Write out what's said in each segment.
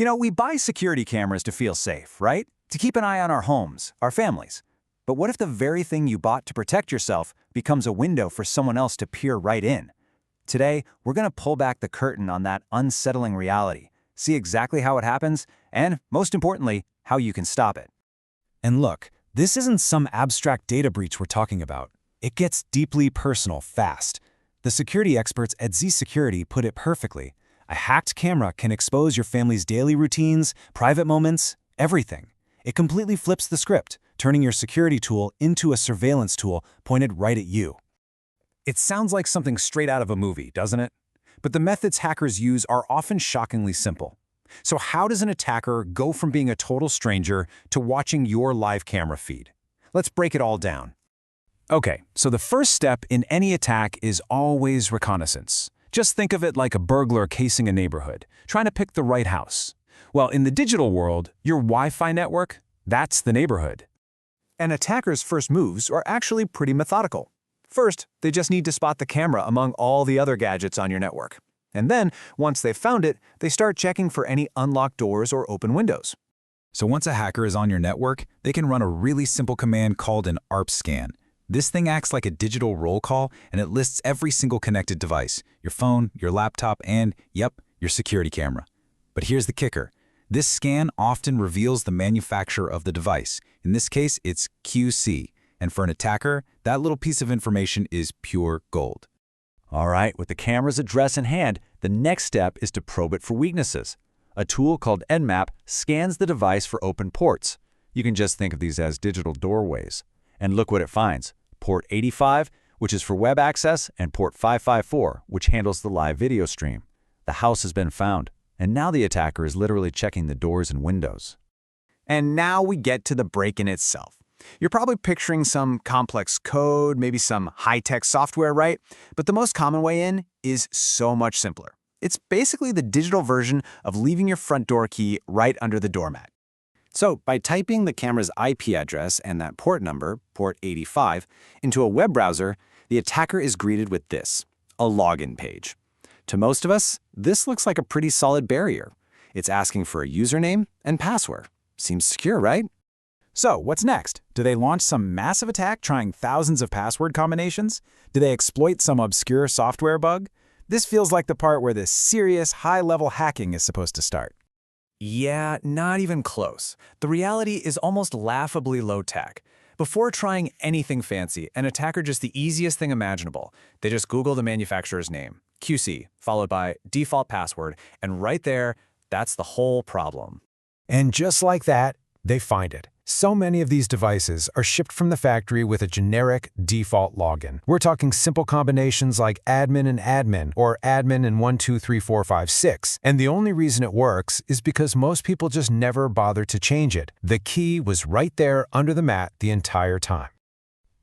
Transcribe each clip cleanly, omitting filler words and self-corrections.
We buy security cameras to feel safe, right? To keep an eye on our homes, our families. But what if the very thing you bought to protect yourself becomes a window for someone else to peer right in? Today, we're going to pull back the curtain on that unsettling reality, see exactly how it happens, and, most importantly, how you can stop it. And look, this isn't some abstract data breach we're talking about. It gets deeply personal fast. The security experts at CCTV put it perfectly. A hacked camera can expose your family's daily routines, private moments, everything. It completely flips the script, turning your security tool into a surveillance tool pointed right at you. It sounds like something straight out of a movie, doesn't it? But the methods hackers use are often shockingly simple. So how does an attacker go from being a total stranger to watching your live camera feed? Let's break it all down. Okay, so the first step in any attack is always reconnaissance. Just think of it like a burglar casing a neighborhood, trying to pick the right house. Well, in the digital world, your Wi-Fi network, that's the neighborhood. And attackers' first moves are actually pretty methodical. First, they just need to spot the camera among all the other gadgets on your network. And then, once they've found it, they start checking for any unlocked doors or open windows. So once a hacker is on your network, they can run a really simple command called an ARP scan. This thing acts like a digital roll call, and it lists every single connected device, your phone, your laptop, and, yep, your security camera. But here's the kicker. This scan often reveals the manufacturer of the device. In this case, it's QC. And for an attacker, that little piece of information is pure gold. All right, with the camera's address in hand, the next step is to probe it for weaknesses. A tool called Nmap scans the device for open ports. You can just think of these as digital doorways. And look what it finds. Port 85, which is for web access, and port 554, which handles the live video stream. The house has been found, and now the attacker is literally checking the doors and windows. And now we get to the break-in itself. You're probably picturing some complex code, maybe some high-tech software, right? But the most common way in is so much simpler. It's basically the digital version of leaving your front door key right under the doormat. So by typing the camera's IP address and that port number, port 85, into a web browser, the attacker is greeted with this, a login page. To most of us, this looks like a pretty solid barrier. It's asking for a username and password. Seems secure, right? So, what's next? Do they launch some massive attack trying thousands of password combinations? Do they exploit some obscure software bug? This feels like the part where the serious, high-level hacking is supposed to start. Yeah, not even close. The reality is almost laughably low-tech. Before trying anything fancy, an attacker just the easiest thing imaginable. They just Google the manufacturer's name, QC, followed by default password, and right there, that's the whole problem. And just like that, they find it. So many of these devices are shipped from the factory with a generic default login. We're talking simple combinations like admin and admin, or admin and 1, 2, 3, 4, 5, 6. And the only reason it works is because most people just never bother to change it. The key was right there under the mat the entire time.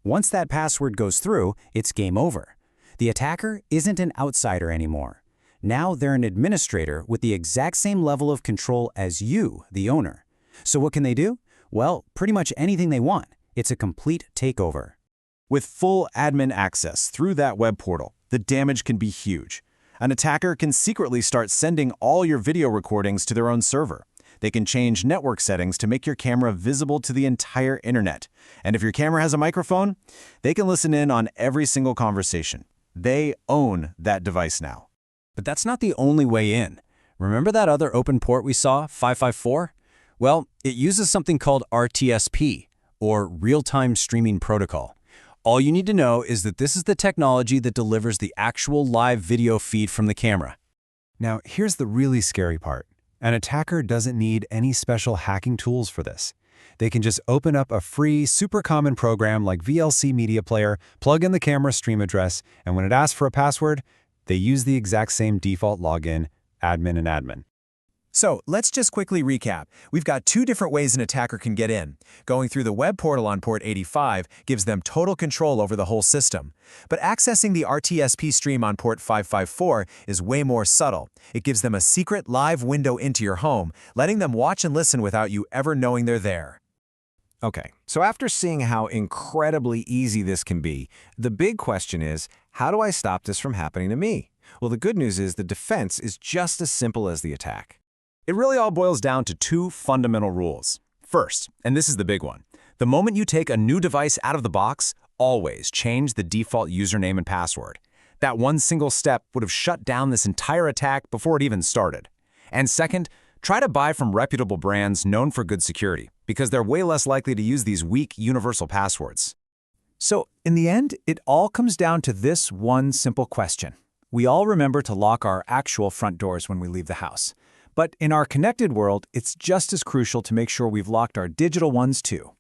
Once that password goes through, it's game over. The attacker isn't an outsider anymore. Now they're an administrator with the exact same level of control as you, the owner. So what can they do? Well, pretty much anything they want. It's a complete takeover. With full admin access through that web portal, the damage can be huge. An attacker can secretly start sending all your video recordings to their own server. They can change network settings to make your camera visible to the entire internet. And if your camera has a microphone, they can listen in on every single conversation. They own that device now. But that's not the only way in. Remember that other open port we saw, 554? Well, it uses something called RTSP, or Real-Time Streaming Protocol. All you need to know is that this is the technology that delivers the actual live video feed from the camera. Now, here's the really scary part. An attacker doesn't need any special hacking tools for this. They can just open up a free, super common program like VLC Media Player, plug in the camera stream address, and when it asks for a password, they use the exact same default login, admin and admin. So let's just quickly recap. We've got two different ways an attacker can get in. Going through the web portal on port 85 gives them total control over the whole system. But accessing the RTSP stream on port 554 is way more subtle. It gives them a secret live window into your home, letting them watch and listen without you ever knowing they're there. Okay, so after seeing how incredibly easy this can be, the big question is, how do I stop this from happening to me? Well, the good news is the defense is just as simple as the attack. It really all boils down to two fundamental rules. First, and this is the big one, the moment you take a new device out of the box, always change the default username and password. That one single step would have shut down this entire attack before it even started. And second, try to buy from reputable brands known for good security, because they're way less likely to use these weak universal passwords. So, in the end, it all comes down to this one simple question. We all remember to lock our actual front doors when we leave the house. But in our connected world, it's just as crucial to make sure we've locked our digital ones too.